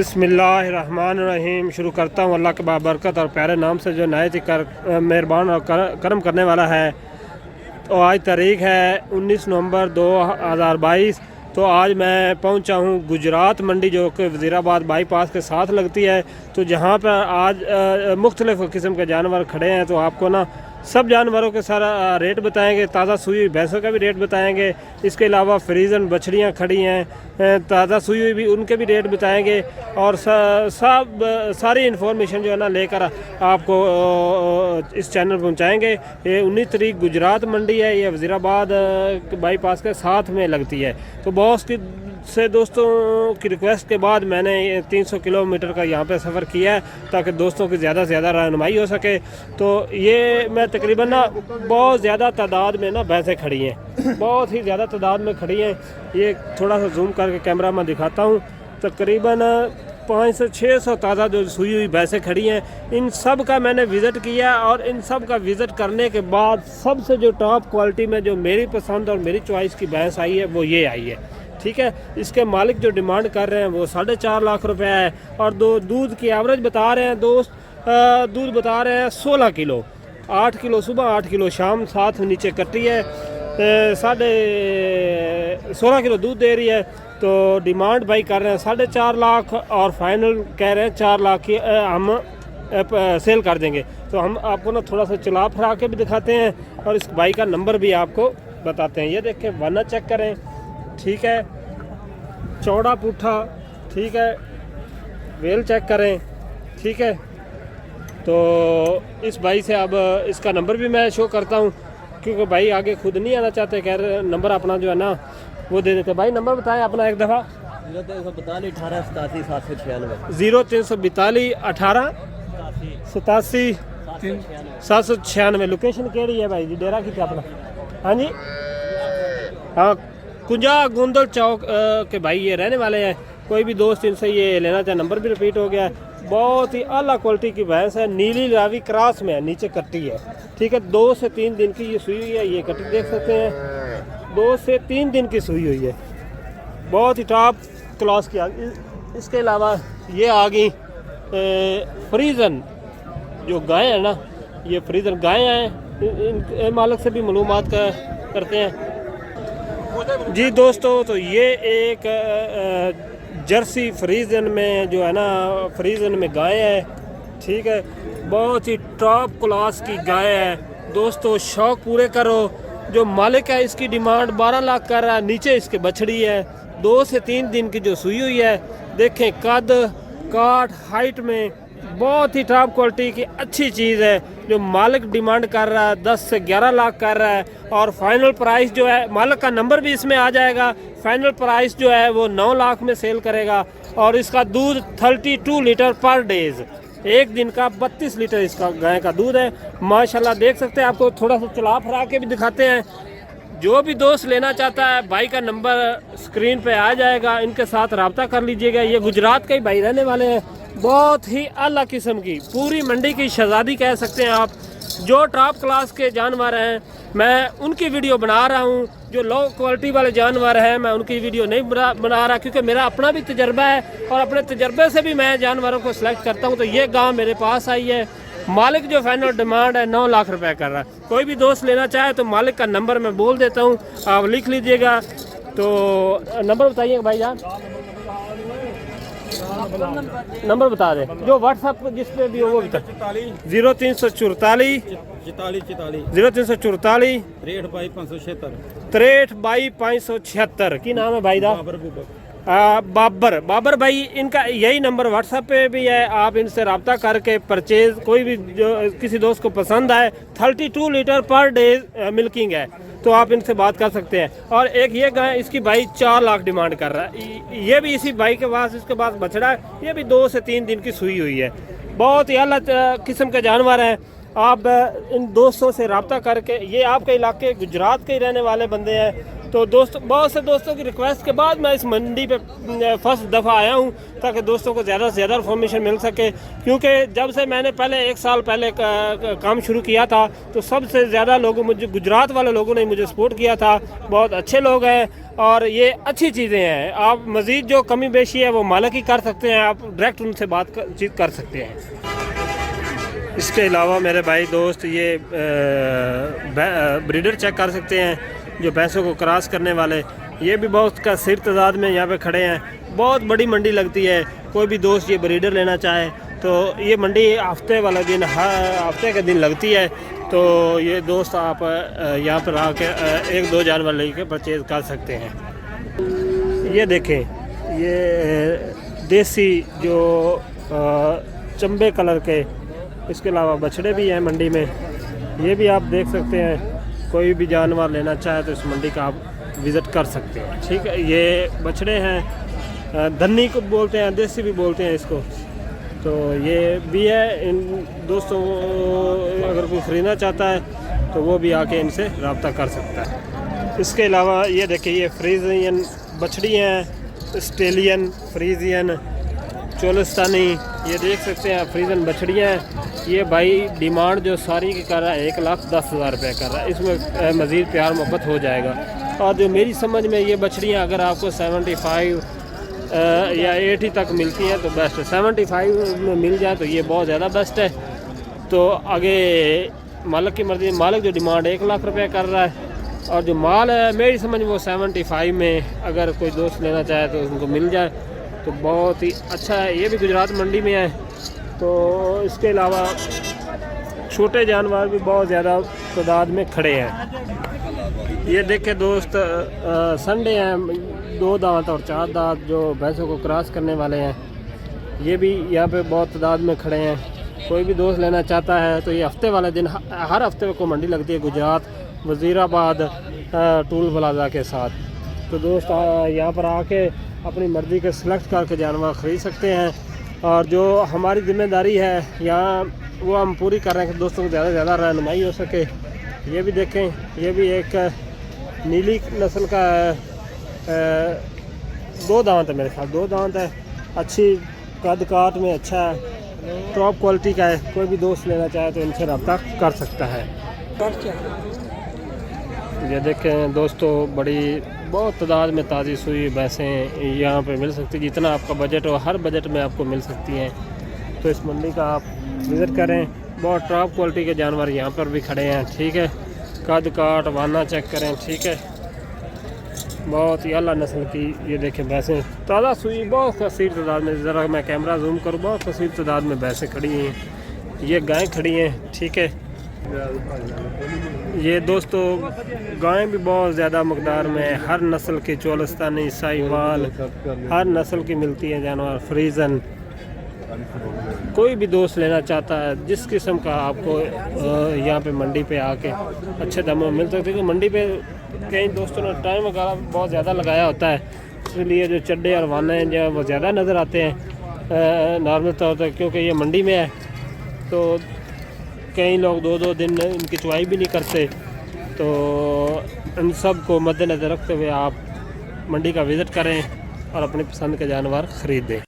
बिस्मिल्लाहिर्रहमानिर्रहीम। शुरू करता हूँ अल्लाह के बाबरकत और प्यारे नाम से जो नहायत ही मेहरबान और करम करने वाला है। तो आज तारीख़ है 19 नवंबर 2022। तो आज मैं पहुंचा हूं गुजरात मंडी, जो कि वज़ीराबाद बाईपास के साथ लगती है। तो जहां पर आज मुख्तलिफ़ किस्म के जानवर खड़े हैं। तो आपको ना सब जानवरों के सारा रेट बताएंगे, ताज़ा सूई हुई भैंसों का भी रेट बताएंगे। इसके अलावा फ्रीजन बछड़ियाँ खड़ी हैं, ताज़ा सूई हुई भी, उनके भी रेट बताएंगे। और सब सारी इन्फॉर्मेशन जो है ना लेकर आपको इस चैनल पर पहुँचाएँगे। ये 19 तारीख गुजरात मंडी है, ये वज़ीराबाद बाईपास के साथ में लगती है। तो बॉस की से दोस्तों की रिक्वेस्ट के बाद मैंने 300 किलोमीटर का यहाँ पे सफ़र किया है, ताकि दोस्तों की ज़्यादा से ज़्यादा रहनुमाई हो सके। तो ये मैं तकरीबन ना बहुत ज़्यादा तादाद में ना भैंसें खड़ी हैं, बहुत ही ज़्यादा तादाद में खड़ी हैं। ये थोड़ा सा जूम करके कैमरा में दिखाता हूँ। तकरीबन 500 से 600 ताज़ा जो सूई हुई भैंसें खड़ी हैं, इन सब का मैंने विज़िट किया। और इन सब का विज़िट करने के बाद सबसे जो टॉप क्वालिटी में जो मेरी पसंद और मेरी चॉइस की भैंस आई है वो ये आई है। ठीक है, इसके मालिक जो डिमांड कर रहे हैं वो 4.5 लाख रुपए है। और दूध की एवरेज बता रहे हैं दोस्त, दूध बता रहे हैं 16 किलो, 8 किलो सुबह 8 किलो शाम, साथ नीचे कट्टी है, 16.5 किलो दूध दे रही है। तो डिमांड भाई कर रहे हैं 4.5 लाख और फाइनल कह रहे हैं 4 लाख की हम सेल कर देंगे। तो हम आपको ना थोड़ा सा चला फिरा के भी दिखाते हैं और इस भाई का नंबर भी आपको बताते हैं। ये देखें, वरना चेक करें, ठीक है, चौड़ा पुट्ठा, ठीक है, वेल चेक करें, ठीक है। तो इस भाई से अब इसका नंबर भी मैं शो करता हूँ, क्योंकि भाई आगे खुद नहीं आना चाहते, कह रहे नंबर अपना जो है ना वो दे देते। भाई नंबर बताएं अपना एक दफ़ा। 0342 18 87 796 0342 18 87 796। लोकेशन केड़ी है भाई जी? डेरा की अपना? हाँ जी, हाँ, कुंजा गोंदल चौक के भाई ये रहने वाले हैं। कोई भी दोस्त इनसे ये लेना चाहे, नंबर भी रिपीट हो गया है। बहुत ही आला क्वालिटी की भैंस है, नीली रावी क्रॉस में है, नीचे कट्टी है, ठीक है। 2 से 3 दिन की ये सुई हुई है, ये कट्टी देख सकते हैं, 2 से 3 दिन की सुई हुई है, बहुत ही टॉप क्लास की। इसके अलावा ये आ गई फ्रीजन जो गाय है ना, ये फ्रीजन गाय हैं। इन मालिक से भी मालूमात करते हैं जी दोस्तों। तो ये एक जर्सी फ्रीजन में जो है ना, फ्रीजन में गाय है, ठीक है, बहुत ही टॉप क्लास की गाय है दोस्तों। शौक पूरे करो। जो मालिक है इसकी डिमांड 12 लाख कर रहा है। नीचे इसके बछड़ी है, 2 से 3 दिन की जो सुई हुई है। देखें कद काट हाइट में बहुत ही टॉप क्वालिटी की अच्छी चीज़ है। जो मालिक डिमांड कर रहा है 10 से 11 लाख कर रहा है। और फाइनल प्राइस जो है, मालिक का नंबर भी इसमें आ जाएगा, फाइनल प्राइस जो है वो 9 लाख में सेल करेगा। और इसका दूध 32 लीटर पर डेज, एक दिन का 32 लीटर इसका गाय का दूध है माशाल्लाह। देख सकते हैं, आपको थोड़ा सा चला फिरा के भी दिखाते हैं। जो भी दोस्त लेना चाहता है, भाई का नंबर स्क्रीन पे आ जाएगा, इनके साथ रब्ता कर लीजिएगा। ये गुजरात के ही भाई रहने वाले हैं, बहुत ही आला किस्म की, पूरी मंडी की शहजादी कह सकते हैं आप। जो टॉप क्लास के जानवर हैं मैं उनकी वीडियो बना रहा हूं। जो लो क्वालिटी वाले जानवर हैं मैं उनकी वीडियो नहीं बना रहा, क्योंकि मेरा अपना भी तजर्बा है और अपने तजर्बे से भी मैं जानवरों को सिलेक्ट करता हूं। तो ये गाँव मेरे पास आई है। मालिक जो फाइनल डिमांड है 9 लाख रुपए कर रहा है। कोई भी दोस्त लेना चाहे तो मालिक का नंबर मैं बोल देता हूँ, आप लिख लीजिएगा। तो नंबर बताइएगा भाई जान, नंबर बता दें जो व्हाट्सएप जिस पे भी हो वो बता। 0344 0344 6322 की नाम है भाई दा? बाबर भाई। इनका यही नंबर व्हाट्सएप पे भी है, आप इनसे रब्ता करके परचेज कोई भी जो किसी दोस्त को पसंद आए। 32 लीटर पर डे मिल्किंग है, तो आप इनसे बात कर सकते हैं। और एक ये गाय, इसकी भाई 4 लाख डिमांड कर रहा है। ये भी इसी भाई के पास, इसके पास बछड़ा है, ये भी 2 से 3 दिन की सुई हुई है। बहुत ही अलग किस्म के जानवर हैं। आप इन दोस्तों से रब्ता करके, ये आपके इलाके गुजरात के ही रहने वाले बंदे हैं, तो दोस्तों, बहुत से दोस्तों की रिक्वेस्ट के बाद मैं इस मंडी पे फर्स्ट दफ़ा आया हूँ ताकि दोस्तों को ज़्यादा से ज़्यादा इन्फॉर्मेशन मिल सके। क्योंकि जब से मैंने पहले 1 साल पहले काम शुरू किया था तो सबसे ज़्यादा लोगों, मुझे गुजरात वाले लोगों ने मुझे सपोर्ट किया था। बहुत अच्छे लोग हैं और ये अच्छी चीज़ें हैं। आप मज़ीद जो कमी बेशी है वो मालिक ही कर सकते हैं, आप डायरेक्ट उनसे बातचीत कर सकते हैं। इसके अलावा मेरे भाई दोस्त ये ब्रीडर चेक कर सकते हैं, जो भैंसों को क्रॉस करने वाले, ये भी बहुत का सिर तादाद में यहाँ पे खड़े हैं। बहुत बड़ी मंडी लगती है। कोई भी दोस्त ये ब्रीडर लेना चाहे तो ये मंडी हफ्ते वाला दिन, हफ्ते के दिन लगती है। तो ये दोस्त आप यहाँ पर आकर 1-2 जानवर लेकर परचेज़ कर सकते हैं। ये देखें, ये देसी जो चंबे कलर के, इसके अलावा बछड़े भी हैं मंडी में, ये भी आप देख सकते हैं। कोई भी जानवर लेना चाहे तो इस मंडी का आप विज़िट कर सकते हैं। ठीक है, ये बछड़े हैं, धन्नी को बोलते हैं, देसी भी बोलते हैं इसको। तो ये भी है। इन दोस्तों अगर कोई ख़रीदना चाहता है तो वो भी आके इनसे रब्ता कर सकता है। इसके अलावा ये देखिए, ये फ्रीजियन बछड़ी हैं, ऑस्ट्रेलियन फ्रीजियन, चोलिस्तानी, ये देख सकते हैं फ्रीजन बछड़ियाँ हैं। ये भाई डिमांड जो सारी की कर रहा है 1,10,000 रुपये कर रहा है। इसमें मज़ीद प्यार मोहब्बत हो जाएगा। और जो मेरी समझ में ये बछड़ियाँ अगर आपको 75 या 80 तक मिलती हैं तो बेस्ट है। 75 में मिल जाए तो ये बहुत ज़्यादा बेस्ट है। तो आगे मालिक की मर्ज़ी, मालिक जो डिमांड 1,00,000 रुपये कर रहा है और जो माल है मेरी समझ में वो 75 में अगर कोई दोस्त लेना चाहे तो उनको मिल जाए तो बहुत ही अच्छा है। ये भी गुजरात मंडी में है। तो इसके अलावा छोटे जानवर भी बहुत ज़्यादा तादाद में खड़े हैं। ये देखें दोस्त, संडे हैं, 2 दांत और 4 दांत जो भैंसों को क्रॉस करने वाले हैं, ये भी यहाँ पे बहुत तादाद में खड़े हैं। कोई भी दोस्त लेना चाहता है तो ये हफ्ते वाले दिन, हर हफ्ते को मंडी लगती है गुजरात वज़ीराबाद टूल प्लाजा के साथ। तो दोस्त यहाँ पर आके अपनी मर्ज़ी के सिलेक्ट करके जानवर ख़रीद सकते हैं। और जो हमारी ज़िम्मेदारी है यहाँ वो हम पूरी कर रहे हैं कि दोस्तों को ज़्यादा से ज़्यादा रहनुमाई हो सके। ये भी देखें, ये भी एक नीली नस्ल का 2 दांत है, मेरे ख्याल 2 दांत है, अच्छी कद काट में अच्छा है, टॉप क्वालिटी का है। कोई भी दोस्त लेना चाहे तो इनसे रब्ता कर सकता है। ये देखें दोस्तों, बड़ी बहुत तादाद में ताज़ी सुई भैंसें यहाँ पे मिल सकती है। जितना आपका बजट हो, हर बजट में आपको मिल सकती हैं। तो इस मंडी का आप विज़िट करें। बहुत टॉप क्वालिटी के जानवर यहाँ पर भी खड़े हैं। ठीक है, कद काट वाना चेक करें। ठीक है, बहुत ही आला नस्ल की ये देखें भैंसें, ताज़ा सुई, बहुत कसीर तादाद में। ज़रा मैं कैमरा जूम करूँ, बहुत कसीर तादाद में भैंसें खड़ी हैं। ये गायें खड़ी हैं। ठीक है, ये दोस्तों गायें भी बहुत ज़्यादा मकदार में, हर नस्ल की, चोलिस्तानी, साहिवाल, हर नस्ल की मिलती है जानवर, फ्रीजन। कोई भी दोस्त लेना चाहता है, जिस किस्म का आपको यहाँ पे मंडी पे आके अच्छे दामों में मिल सकते हैं। मंडी पे कई दोस्तों ने टाइम वगैरह बहुत ज़्यादा लगाया होता है, इसलिए जो चड्डे और वाने हैं जो वो ज़्यादा नज़र आते हैं नॉर्मल तौर पर, क्योंकि ये मंडी में है। तो कई लोग 2-2 दिन इनकी चुवाई भी नहीं करते। तो इन सब को मद्देनज़र रखते हुए आप मंडी का विज़िट करें और अपनी पसंद के जानवर ख़रीदें।